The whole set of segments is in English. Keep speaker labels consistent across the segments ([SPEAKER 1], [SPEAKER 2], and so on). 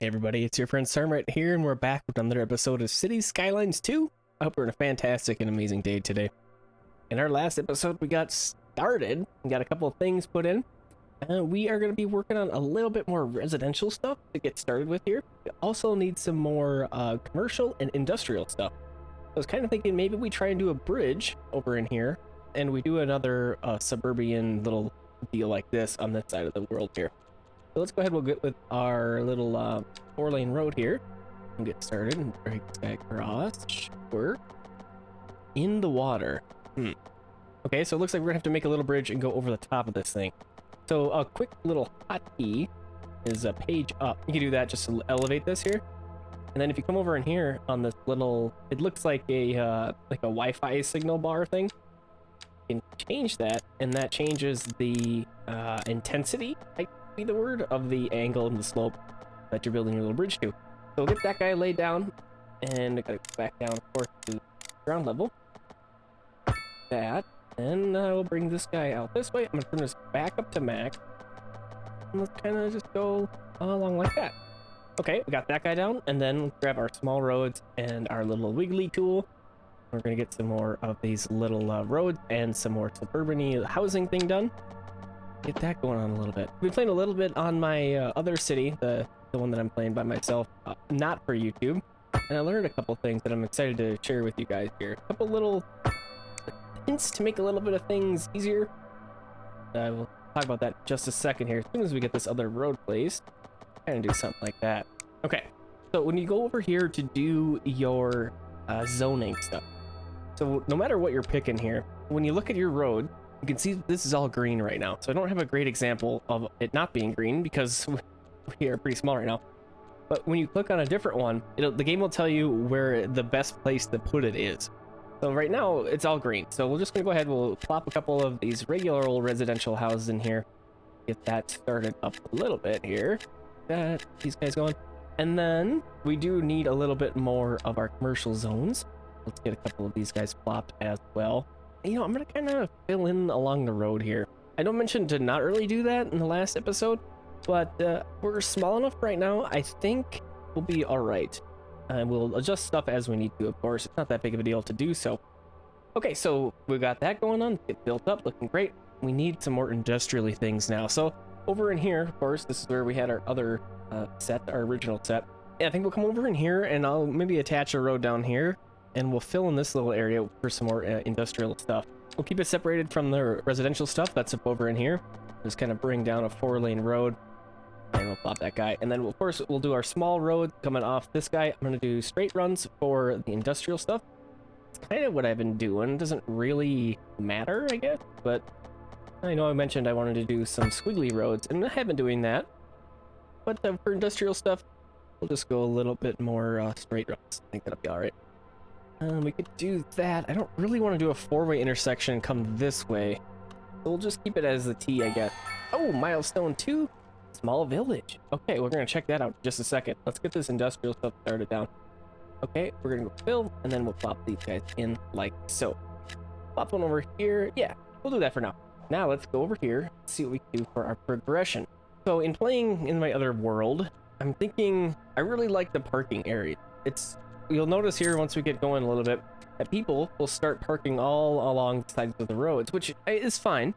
[SPEAKER 1] Hey everybody, it's your friend Sarmate here, and we're back with another episode of Cities Skylines 2. I hope we're in a fantastic and amazing day today. In our last episode, we got started and got a couple of things put in. We are going to be working on a little bit more residential stuff to get started with here. We also need some more commercial and industrial stuff. I was kind of thinking maybe we try and do a bridge over in here, and we do another suburban little deal like this on this side of the world here. So let's go ahead, we'll get with our little 4-lane road here and get started and break this guy across. Sure. In the water. Okay, so it looks like we're gonna have to make a little bridge and go over the top of this thing. So a quick little hotkey is a page up. You can do that just to elevate this here. And then if you come over in here on this little, it looks like a Wi-Fi signal bar thing. You can change that, and that changes the intensity, be the word, of the angle and the slope that you're building your little bridge to. So we'll get that guy laid down, and I gotta go back down, of course, to ground level. That, and we'll bring this guy out this way. I'm gonna turn this back up to max, and let's kind of just go along like that. Okay, we got that guy down, and then let's grab our small roads and our little wiggly tool. We're gonna get some more of these little roads and some more suburban housing thing done. Get that going on a little bit. We've been playing a little bit on my other city, the one that I'm playing by myself, not for YouTube, and I learned a couple things that I'm excited to share with you guys here. A couple little hints to make a little bit of things easier. We'll talk about that in just a second here. As soon as we get this other road placed, kind of do something like that. Okay, so when you go over here to do your zoning stuff, so no matter what you're picking here, when you look at your road, you can see this is all green right now. So I don't have a great example of it not being green because we are pretty small right now. But when you click on a different one, the game will tell you where the best place to put it is. So right now it's all green. So we're just gonna go ahead, we'll plop a couple of these regular old residential houses in here. Get that started up a little bit here. Got these guys going. And then we do need a little bit more of our commercial zones. Let's get a couple of these guys plopped as well. You know, I'm gonna kind of fill in along the road here. I don't mention to not really do that in the last episode, but we're small enough right now, I think we'll be all right. We'll adjust stuff as we need to, of course. It's not that big of a deal to do so. Okay, so we got that going on. Get built up, looking great. We need some more industrially things now. So over in here, of course, this is where we had our other set, our original set. Yeah, I think we'll come over in here, and I'll maybe attach a road down here, and we'll fill in this little area for some more industrial stuff. We'll keep it separated from the residential stuff that's up over in here. Just kind of bring down a 4-lane road, and we'll plop that guy. And then, of course, we'll do our small road coming off this guy. I'm going to do straight runs for the industrial stuff. It's kind of what I've been doing. It doesn't really matter, I guess, but I know I mentioned I wanted to do some squiggly roads, and I have been doing that. But for industrial stuff, we'll just go a little bit more straight runs. I think that'll be all right. We could do that. I don't really want to do a 4-way intersection come this way. So we'll just keep it as the T, I guess. Oh, milestone 2, small village. Okay, we're going to check that out in just a second. Let's get this industrial stuff started down. Okay, we're going to go fill, and then we'll plop these guys in like so. Plop one over here. Yeah, we'll do that for now. Now let's go over here and see what we can do for our progression. So in playing in my other world, I'm thinking I really like the parking area. You'll notice here once we get going a little bit that people will start parking all along the sides of the roads, which is fine,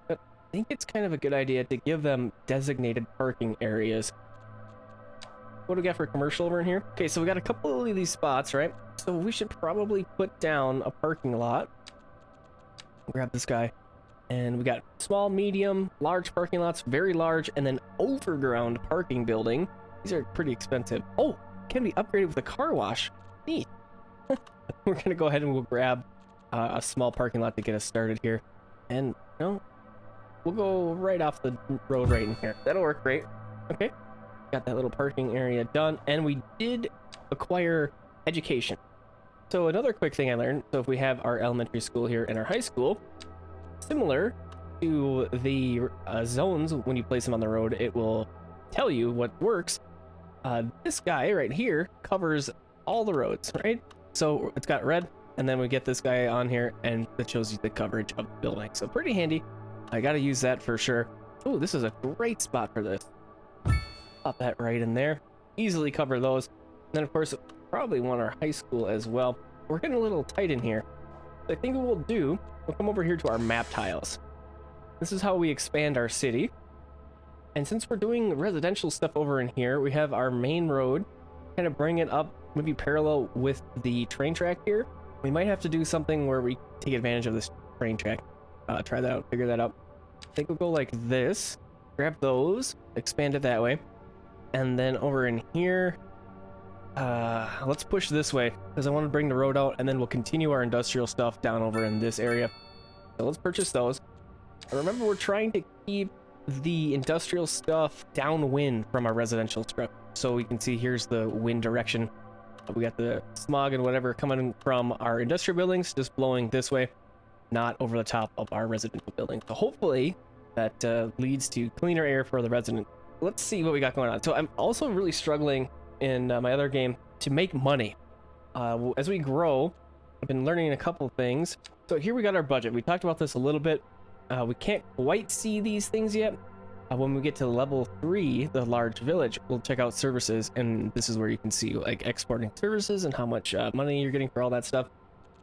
[SPEAKER 1] but I think it's kind of a good idea to give them designated parking areas. What do we got for commercial over in here? Okay, so we got a couple of these spots, right? So we should probably put down a parking lot. Grab this guy. And we got small, medium, large parking lots, very large, and then overground parking building. These are pretty expensive. Oh, can be upgraded with a car wash. Neat. We're gonna go ahead and we'll grab a small parking lot to get us started here, and we'll go right off the road right in here. That'll work great. Okay, got that little parking area done, and we did acquire education. So another quick thing I learned, so if we have our elementary school here and our high school, similar to the zones, when you place them on the road, it will tell you what works. This guy right here covers all the roads, right? So it's got red, and then we get this guy on here, and it shows you the coverage of the building. So pretty handy. I gotta use that for sure. Oh, this is a great spot for this. Pop that right in there. easily cover those. And then of course, probably want our high school as well. We're getting a little tight in here. So I think what we'll do, we'll come over here to our map tiles. This is how we expand our city. And since we're doing residential stuff over in here, we have our main road, kind of bring it up, maybe parallel with the train track here. We might have to do something where we take advantage of this train track. Try that out, figure that out. I think we'll go like this, grab those, expand it that way. And then over in here, let's push this way because I want to bring the road out, and then we'll continue our industrial stuff down over in this area. So let's purchase those. Remember, we're trying to keep the industrial stuff downwind from our residential structure. So we can see here's the wind direction. We got the smog and whatever coming from our industrial buildings, just blowing this way, not over the top of our residential building. So hopefully that leads to cleaner air for the resident. Let's see what we got going on. So I'm also really struggling in my other game to make money. As we grow, I've been learning a couple things. So here we got our budget. We talked about this a little bit. We can't quite see these things yet. When we get to level 3, the large village, we'll check out services, and this is where you can see like exporting services and how much money you're getting for all that stuff.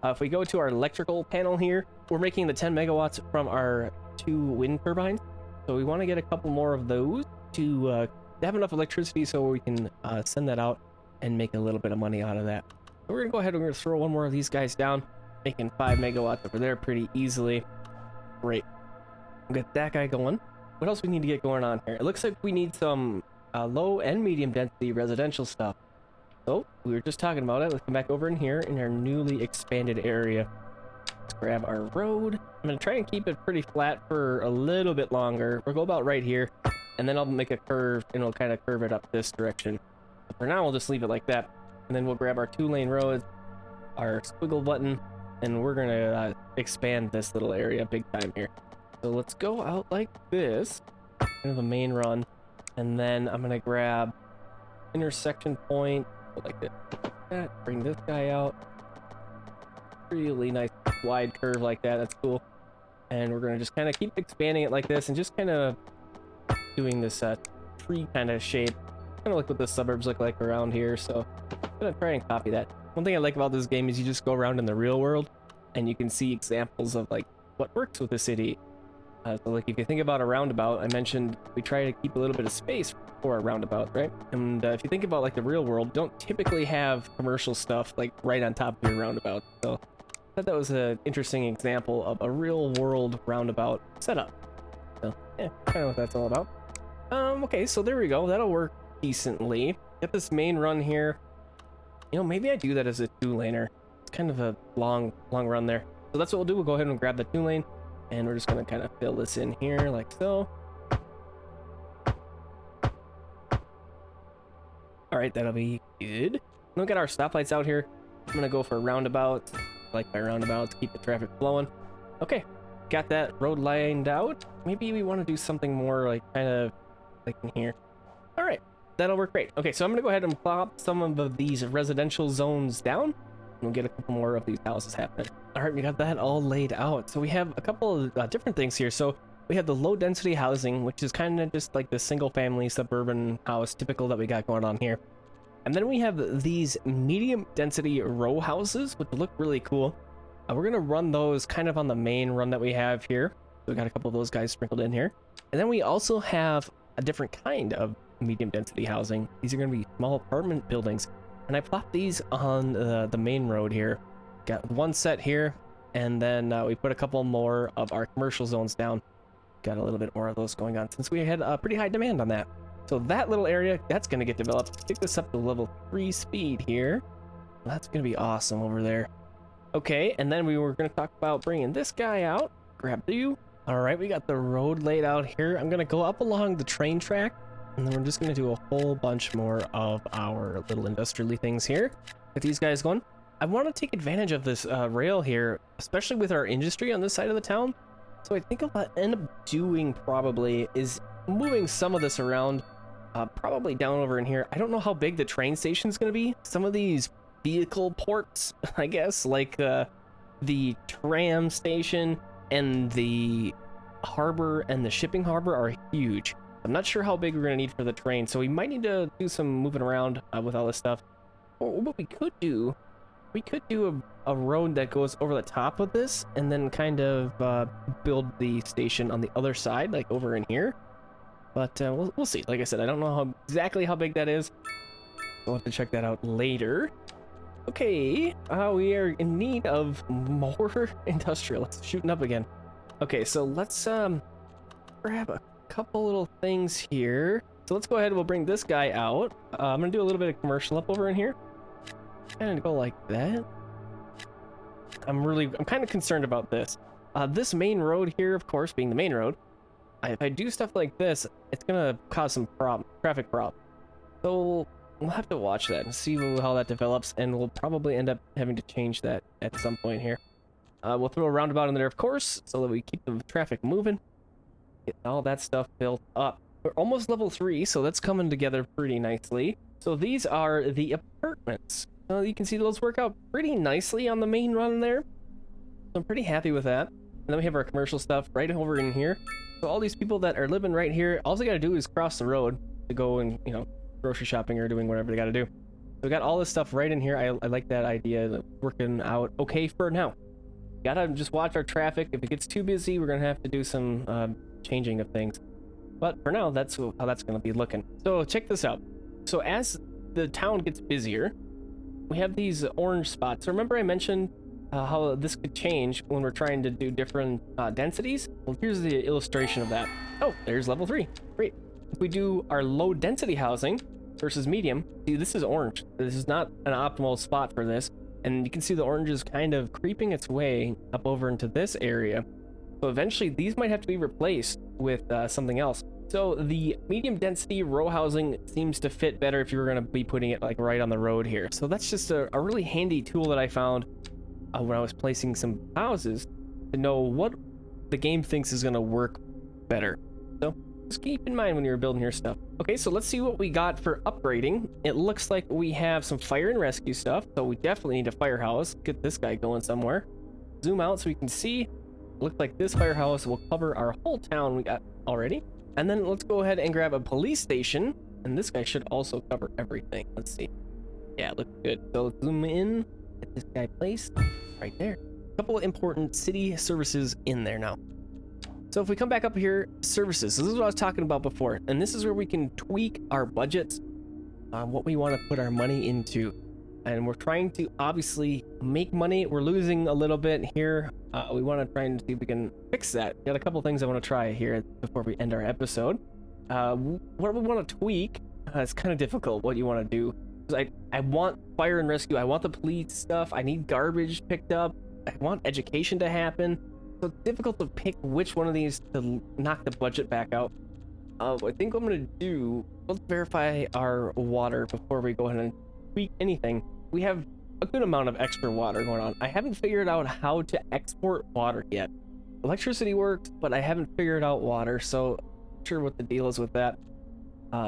[SPEAKER 1] If we go to our electrical panel here, we're making the 10 megawatts from our 2 wind turbines. So we want to get a couple more of those to have enough electricity so we can send that out and make a little bit of money out of that. So we're gonna go ahead and we're gonna throw one more of these guys down, making 5 megawatts over there pretty easily. Great. We'll get that guy going. What else we need to get going on here? It looks like we need some low and medium density residential stuff. So we were just talking about it. Let's come back over in here in our newly expanded area. Let's grab our road. I'm gonna try and keep it pretty flat for a little bit longer. We'll go about right here, and then I'll make a curve and it'll kind of curve it up this direction. But for now, we'll just leave it like that. And then we'll grab our 2-lane roads, our squiggle button, and we're gonna expand this little area big time here. So let's go out like this, kind of a main run, and then I'm gonna grab intersection point, go like that, bring this guy out, really nice wide curve like that, that's cool. And we're gonna just kind of keep expanding it like this and just kind of doing this tree kind of shape, kind of like what the suburbs look like around here. So I'm gonna try and copy that. One thing I like about this game is you just go around in the real world and you can see examples of like what works with the city. So like if you think about a roundabout, I mentioned we try to keep a little bit of space for a roundabout, right? And if you think about like the real world, don't typically have commercial stuff like right on top of your roundabout. So I thought that was an interesting example of a real world roundabout setup. So yeah, kind of what that's all about. Okay, so there we go. That'll work decently. Get this main run here. You know, maybe I do that as a 2-laner. It's kind of a long run there. So that's what we'll do. We'll go ahead and grab the 2-lane. And we're just going to kind of fill this in here like so. All right, that'll be good. Look at our stoplights out here. I'm going to go for roundabouts. I like my roundabouts, keep the traffic flowing. Okay, got that road lined out. Maybe we want to do something more like kind of like in here. All right, that'll work great. Okay, so I'm going to go ahead and plop some of these residential zones down. We'll get a couple more of these houses happening. All right, we got that all laid out. So we have a couple of different things here. So we have the low density housing, which is kind of just like the single family suburban house typical that we got going on here. And then we have these medium density row houses, which look really cool. We're going to run those kind of on the main run that we have here. So we got a couple of those guys sprinkled in here. And then we also have a different kind of medium density housing. These are going to be small apartment buildings. And I plopped these on the main road here. Got one set here, and then we put a couple more of our commercial zones down. Got a little bit more of those going on since we had a pretty high demand on that. So that little area, that's going to get developed. Pick this up to level 3 speed here. That's going to be awesome over there. Okay, and then we were going to talk about bringing this guy out. Grab you. All right, we got the road laid out here. I'm going to go up along the train track. And then we're just going to do a whole bunch more of our little industrially things here. Get these guys going. I want to take advantage of this rail here, especially with our industry on this side of the town. So I think what I'll end up doing probably is moving some of this around, probably down over in here. I don't know how big the train station is going to be. Some of these vehicle ports, I guess, like the tram station and the harbor and the shipping harbor are huge. I'm not sure how big we're gonna need for the train, so we might need to do some moving around with all this stuff. Or what we could do a road that goes over the top of this, and then kind of build the station on the other side, like over in here. But we'll see. Like I said, I don't know exactly how big that is. We'll have to check that out later. Okay, we are in need of more industrial. It's shooting up again. Okay, so let's grab a couple little things here. So let's go ahead and we'll bring this guy out. I'm gonna do a little bit of commercial up over in here. And go like that. I'm kind of concerned about this. This main road here, of course, being the main road. If I do stuff like this, it's gonna cause some traffic problems. So we'll have to watch that and see how that develops, and we'll probably end up having to change that at some point here. We'll throw a roundabout in there, of course, so that we keep the traffic moving. Get all that stuff built up. We're almost level 3, so that's coming together pretty nicely. So these are the apartments. You can see those work out pretty nicely on the main run there. So I'm pretty happy with that. And then we have our commercial stuff right over in here. So all these people that are living right here, all they gotta do is cross the road to go and, you know, grocery shopping or doing whatever they gotta do. So we got all this stuff right in here. I like that idea, working out okay for now. Gotta just watch our traffic. If it gets too busy, we're gonna have to do some changing of things. But for now, that's how that's gonna be looking. So check this out. So as the town gets busier, we have these orange spots. Remember I mentioned how this could change when we're trying to do different densities? Well, here's the illustration of that. Oh, there's level 3. Great. If we do our low density housing versus medium, see, this is orange. This is not an optimal spot for this. And you can see the orange is kind of creeping its way up over into this area. So eventually these might have to be replaced with something else. So the medium density row housing seems to fit better if you were going to be putting it like right on the road here. So that's just a really handy tool that I found when I was placing some houses to know what the game thinks is going to work better. So just keep in mind when you're building your stuff. Okay, so let's see what we got for upgrading. It looks like we have some fire and rescue stuff, so we definitely need a firehouse. Get this guy going somewhere. Zoom out so we can see. Looks like this firehouse will cover our whole town we got already. And then let's go ahead and grab a police station, and this guy should also cover everything. Let's see. Yeah, looks good. So let's zoom in, get this guy placed right there. A couple of important city services in there now. So if we come back up here, services, this is what I was talking about before, and this is where we can tweak our budgets on what we want to put our money into. And we're trying to obviously make money. We're losing a little bit here. We want to try and see if we can fix that. Got a couple things I want to try here before we end our episode. What we want to tweak, it's kind of difficult what you want to do. I want fire and rescue. I want the police stuff. I need garbage picked up. I want education to happen. So it's difficult to pick which one of these to knock the budget back out. I think what I'm going to do, let's verify our water before we go ahead and tweak anything. We have a good amount of extra water going on. I haven't figured out how to export water yet. Electricity works, but I haven't figured out water, so I'm not sure what the deal is with that.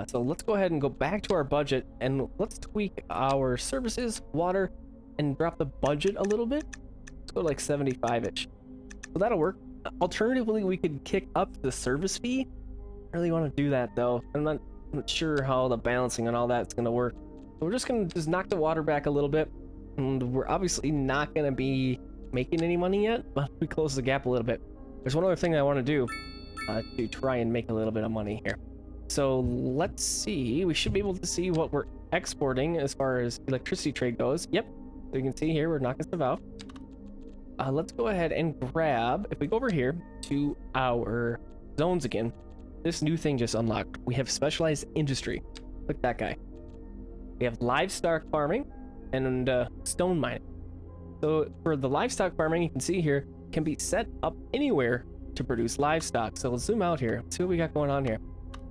[SPEAKER 1] So let's go ahead and go back to our budget, and let's tweak our services, water, and drop the budget a little bit. Let's go like 75-ish. So that'll work. Alternatively, we could kick up the service fee. I really want to do that, though. I'm not sure how the balancing and all that's going to work. So we're just going to knock the water back a little bit. And we're obviously not going to be making any money yet, but we close the gap a little bit. There's one other thing I want to do to try and make a little bit of money here. So let's see. We should be able to see what we're exporting as far as electricity trade goes. Yep. So you can see here, we're knocking stuff out. Let's go ahead and grab, if we go over here to our zones again, this new thing just unlocked. We have specialized industry. Look at that guy. We have livestock farming and stone mining. So for the livestock farming, you can see here, can be set up anywhere to produce livestock. So let's zoom out here, see what we got going on here.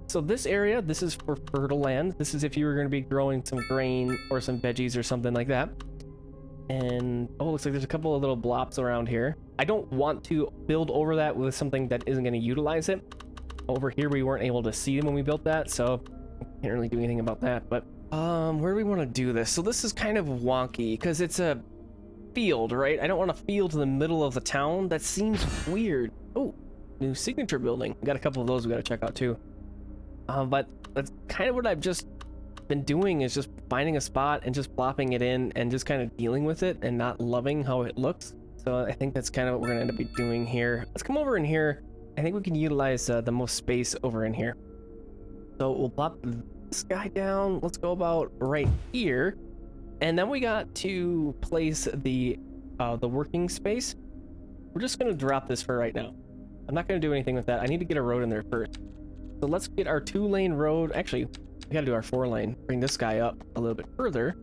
[SPEAKER 1] So this area, this is for fertile land. This is if you were going to be growing some grain or some veggies or something like that. And oh, looks like there's a couple of little blobs around here. I don't want to build over that with something that isn't going to utilize it. Over here, we weren't able to see them when we built that, so I can't really do anything about that. But where do we want to do this? So this is kind of wonky because it's a field, right? I don't want a field in the middle of the town. That seems weird. Oh, new signature building. We got a couple of those we got to check out too. But that's kind of what I've just been doing, is just finding a spot and just plopping it in and just kind of dealing with it and not loving how it looks. So I think that's kind of what we're gonna end up doing here. Let's come over in here. I think we can utilize the most space over in here. So we'll plop this guy down. Let's go about right here. And then we got to place the working space. We're just gonna drop this for right now. I'm not gonna do anything with that. I need to get a road in there first. So let's get our 2-lane road. Actually, we gotta do our 4-lane. Bring this guy up a little bit further.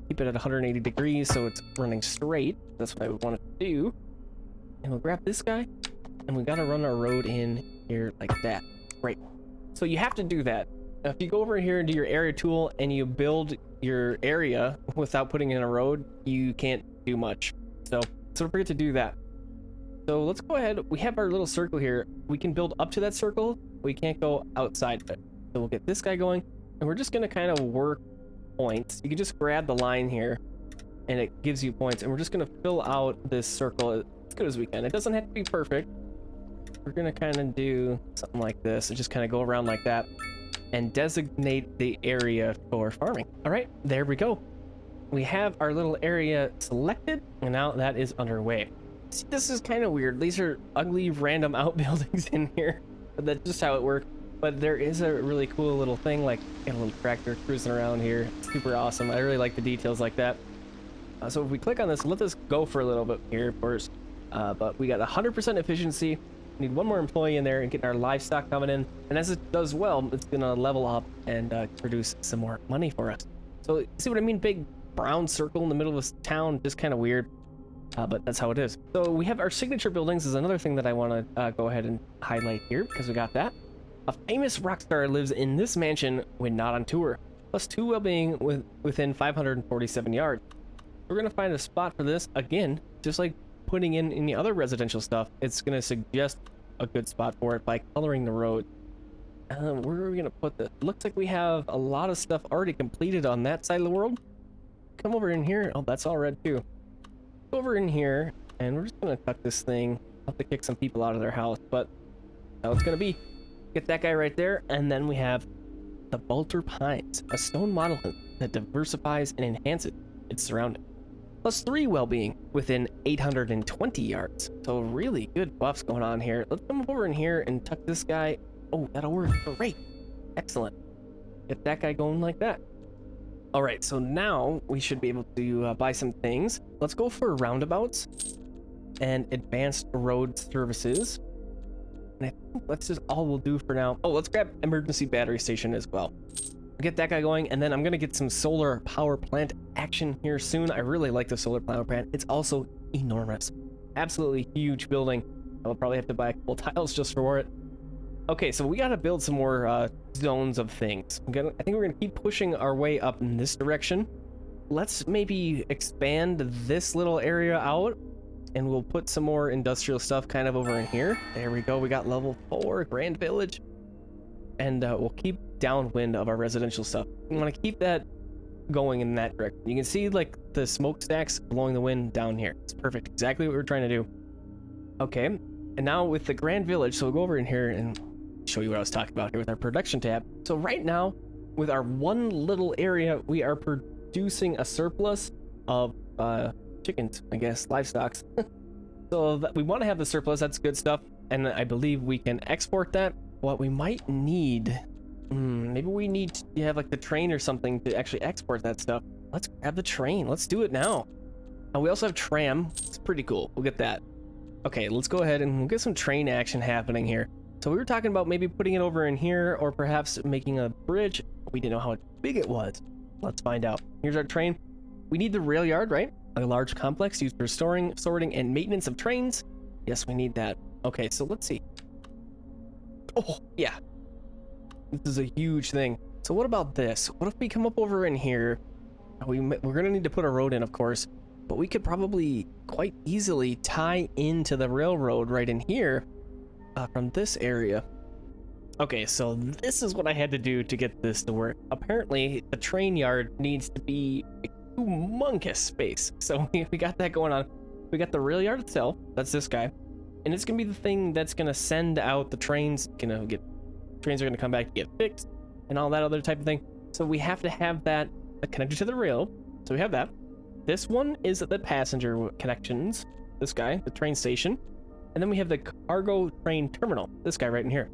[SPEAKER 1] Keep it at 180 degrees so it's running straight. That's what I would want it to do. And we'll grab this guy, and we gotta run our road in here like that. Right. So you have to do that. Now, if you go over here and do your area tool and you build your area without putting in a road, you can't do much. So don't forget to do that. So let's go ahead. We have our little circle here. We can build up to that circle. We can't go outside of it. So we'll get this guy going, and we're just gonna kind of work points. You can just grab the line here and it gives you points, and we're just gonna fill out this circle as good as we can. It doesn't have to be perfect. We're gonna kind of do something like this and just kind of go around like that and designate the area for farming. All right, there we go. We have our little area selected, and now that is underway. See, this is kind of weird. These are ugly random outbuildings in here, but that's just how it works. But there is a really cool little thing, like a little tractor cruising around here. Super awesome. I really like the details like that. So if we click on this, let this go for a little bit here first. But we got 100% efficiency. We need one more employee in there and getting our livestock coming in. And as it does well, it's gonna level up and produce some more money for us. So see what I mean? Big brown circle in the middle of this town, just kind of weird. But that's how it is. So we have our signature buildings is another thing that I want to go ahead and highlight here, because we got that. A famous rock star lives in this mansion when not on tour, plus 2 well-being within 547 yards. We're going to find a spot for this. Again, just like putting in any other residential stuff, it's going to suggest a good spot for it by coloring the road. Where are we going to put this? Looks like we have a lot of stuff already completed on that side of the world. Come over in here. Oh, that's all red too. Go over in here, and we're just going to tuck this thing. I'll have to kick some people out of their house, but that's how it's going to be. Get that guy right there, and then we have the Bolter Pines, a stone model that diversifies and enhances its surroundings. Plus 3 well-being within 820 yards. So really good buffs going on here. Let's come over in here and tuck this guy. Oh, that'll work. Great. Excellent. Get that guy going like that. All right, so now we should be able to buy some things. Let's go for roundabouts and advanced road services. And I think that's just all we'll do for now. Oh, let's grab emergency battery station as well. Get that guy going, and then I'm gonna get some solar power plant action here soon. I really like the solar power plant. It's also enormous. Absolutely huge building. I'll probably have to buy a couple tiles just for it. Okay, so we gotta build some more zones of things. I think we're gonna keep pushing our way up in this direction. Let's maybe expand this little area out, and we'll put some more industrial stuff kind of over in here. There we go. We got level 4 Grand Village, and we'll keep downwind of our residential stuff. We want to keep that going in that direction. You can see like the smokestacks blowing the wind down here. It's perfect. Exactly what we're trying to do. Okay, and now with the Grand Village, so we'll go over in here and show you what I was talking about here with our production tab. So right now, with our one little area, we are producing a surplus of chickens, I guess, livestock. So we want to have the surplus. That's good stuff, and I believe we can export that. What we might need, maybe we need to have like the train or something to actually export that stuff. Let's grab the train. Let's do it now. We also have tram. It's pretty cool. We'll get that. Okay, let's go ahead and we'll get some train action happening here. So we were talking about maybe putting it over in here, or perhaps making a bridge. We didn't know how big it was. Let's find out. Here's our train. We need the rail yard, right? A large complex used for storing, sorting, and maintenance of trains. Yes, we need that. Okay, so let's see. Oh, yeah. This is a huge thing. So what about this? What if we come up over in here? We're going to need to put a road in, of course, but we could probably quite easily tie into the railroad right in here from this area. Okay, so this is what I had to do to get this to work. Apparently, the train yard needs to be a humongous space. So we got that going on. We got the rail yard itself. That's this guy. And it's going to be the thing that's going to send out the trains. Going to get trains are going to come back to get fixed and all that other type of thing. So we have to have that connected to the rail. So we have that. This one is the passenger connections, this guy, the train station. And then we have the cargo train terminal, this guy right in here.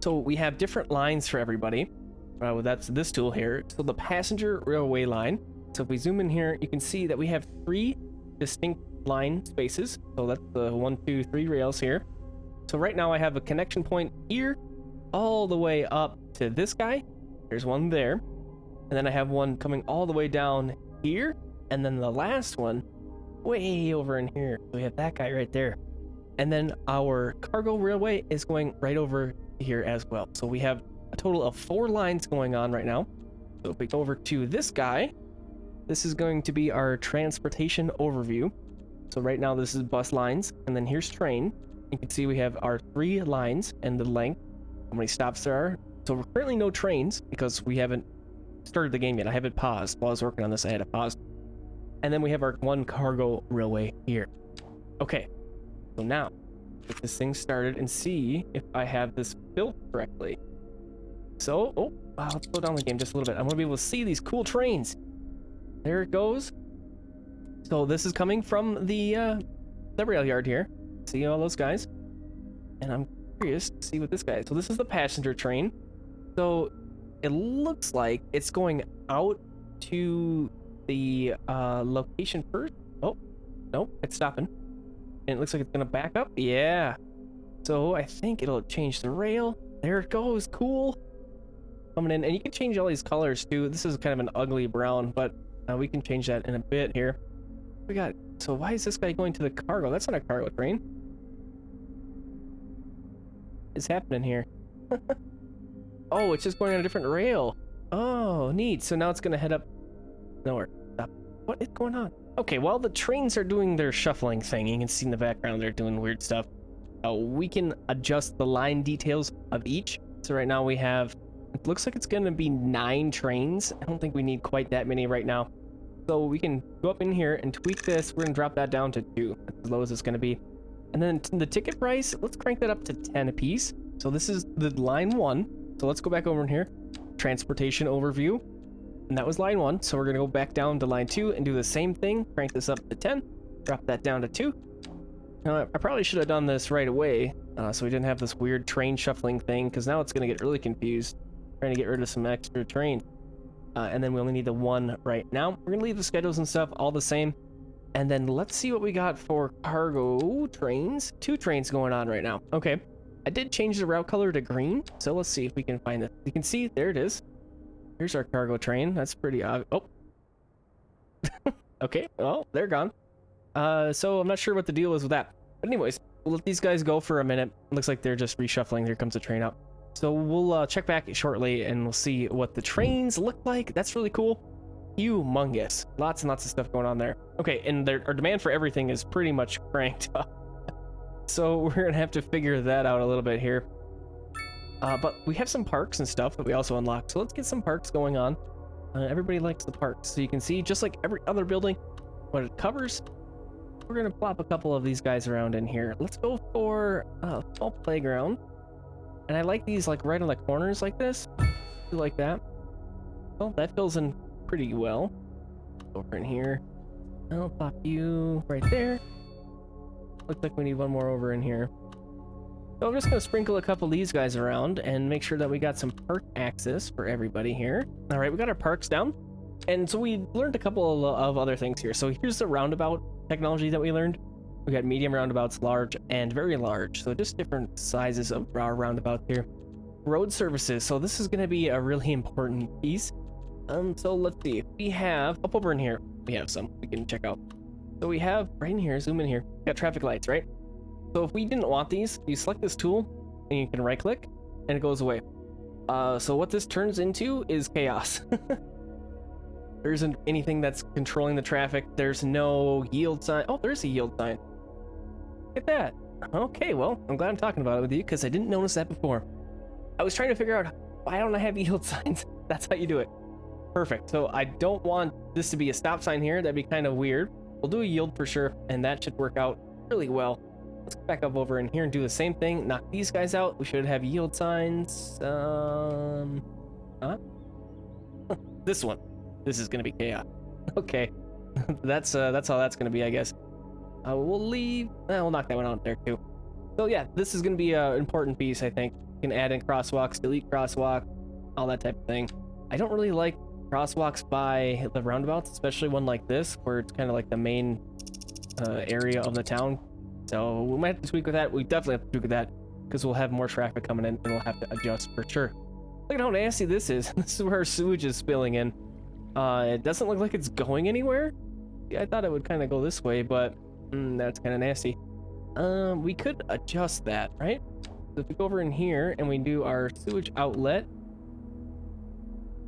[SPEAKER 1] So we have different lines for everybody. That's this tool here. So the passenger railway line. So if we zoom in here, you can see that we have 3 distinct line spaces. So that's the 1, 2, 3 rails here. So right now I have a connection point here all the way up to this guy. There's one there. And then I have one coming all the way down here. And then the last one way over in here. So we have that guy right there. And then our cargo railway is going right over here as well. So we have a total of 4 lines going on right now. So if we go over to this guy, this is going to be our transportation overview. So right now this is bus lines, and then here's train. You can see we have our 3 lines and the length, how many stops there are. So we're currently no trains because we haven't started the game yet. I have it paused. While I was working on this, I had it paused. And then we have our 1 cargo railway here. Okay, so now get this thing started and see if I have this built correctly. So, let's slow down the game just a little bit. I want to be able to see these cool trains. There it goes. So this is coming from the rail yard here. See all those guys? And I'm curious to see what this guy is. So this is the passenger train. So it looks like it's going out to the location first. Oh, nope, it's stopping. And it looks like it's gonna back up. Yeah. So I think it'll change the rail. There it goes. Cool. Coming in, and you can change all these colors too. This is kind of an ugly brown, but we can change that in a bit here. We got. So why is this guy going to the cargo? That's not a cargo train. What's happening here? Oh, it's just going on a different rail. Oh, neat. So now it's gonna head up nowhere. Stop. What is going on? Okay, while the trains are doing their shuffling thing, you can see in the background they're doing weird stuff. We can adjust the line details of each. So right now we have, it looks like it's going to be 9 trains. I don't think we need quite that many right now. So we can go up in here and tweak this. We're going to drop that down to 2. That's as low as it's going to be. And then the ticket price, let's crank that up to 10 apiece. So this is the line 1. So let's go back over in here. Transportation overview. And that was line 1. So we're going to go back down to line 2 and do the same thing. Crank this up to 10. Drop that down to 2. Now, I probably should have done this right away. So we didn't have this weird train shuffling thing. Because now it's going to get really confused. Trying to get rid of some extra trains. And then we only need the 1 right now. We're going to leave the schedules and stuff all the same. And then let's see what we got for cargo trains. 2 trains going on right now. Okay. I did change the route color to green. So let's see if we can find it. You can see, there it is. Here's our cargo train. That's pretty obvious. Oh. Okay. Well, they're gone. So I'm not sure what the deal is with that. But anyways, we'll let these guys go for a minute. Looks like they're just reshuffling. Here comes the train up. So we'll check back shortly and we'll see what the trains look like. That's really cool. Humongous. Lots and lots of stuff going on there. Okay, and our demand for everything is pretty much cranked up. So we're going to have to figure that out a little bit here. But we have some parks and stuff that we also unlocked. So let's get some parks going on. Everybody likes the parks. So you can see, just like every other building, what it covers. We're going to plop a couple of these guys around in here. Let's go for a small playground. And I like these like right on the corners like this. Like that. Well, that fills in pretty well. Over in here. I'll pop you right there. Looks like we need one more over in here. So I'm just going to sprinkle a couple of these guys around and make sure that we got some park access for everybody here. All right, we got our parks down. And so we learned a couple of other things here. So here's the roundabout technology that we learned. We got medium roundabouts, large, and very large. So just different sizes of our roundabouts here. Road services. So this is going to be a really important piece. So let's see. We have, up over in here, we have some we can check out. So we have right in here, zoom in here, we got traffic lights, right? So if we didn't want these, you select this tool and you can right click and it goes away. So what this turns into is chaos. There isn't anything that's controlling the traffic. There's no yield sign. Oh, there's a yield sign. Look at that. Okay, well, I'm glad I'm talking about it with you because I didn't notice that before. I was trying to figure out, why don't I have yield signs? That's how you do it. Perfect. So I don't want this to be a stop sign here. That'd be kind of weird. We'll do a yield for sure, and that should work out really well. Let's go back up over in here and do the same thing. Knock these guys out. We should have yield signs. Huh? This one. This is gonna be chaos. Okay. That's all that's gonna be, I guess. We'll leave. We'll knock that one out there too. So yeah, this is gonna be an important piece, I think. You can add in crosswalks, delete crosswalk, all that type of thing. I don't really like crosswalks by the roundabouts, especially one like this, where it's kind of like the main area of the town. So we might have to tweak with that. We definitely have to tweak with that because we'll have more traffic coming in and we'll have to adjust for sure. Look at how nasty this is. This is where our sewage is spilling in. It doesn't look like it's going anywhere. Yeah, I thought it would kind of go this way, but that's kind of nasty. We could adjust that, right? So if we go over in here and we do our sewage outlet.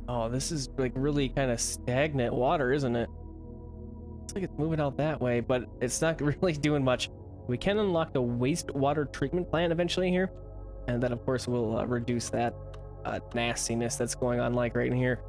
[SPEAKER 1] Oh, this is like really kind of stagnant water, isn't it? Looks like it's moving out that way, but it's not really doing much. We can unlock the wastewater treatment plant eventually here, and then of course we'll reduce that nastiness that's going on like right in here.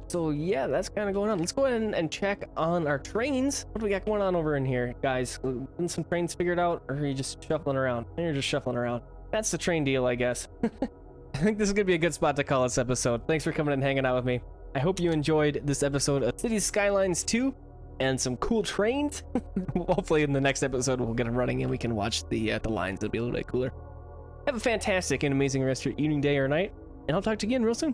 [SPEAKER 1] So yeah, that's kind of going on. Let's go ahead and check on our trains. What do we got going on over in here, guys? Getting some trains figured out, or are you just shuffling around? You're just shuffling around. That's the train deal, I guess. I think this is gonna be a good spot to call this episode. Thanks for coming and hanging out with me. I hope you enjoyed this episode of Cities Skylines 2 and some cool trains. Hopefully in the next episode we'll get them running and we can watch the lines. It'll be a little bit cooler. Have a fantastic and amazing rest of your evening, day, or night, and I'll talk to you again real soon.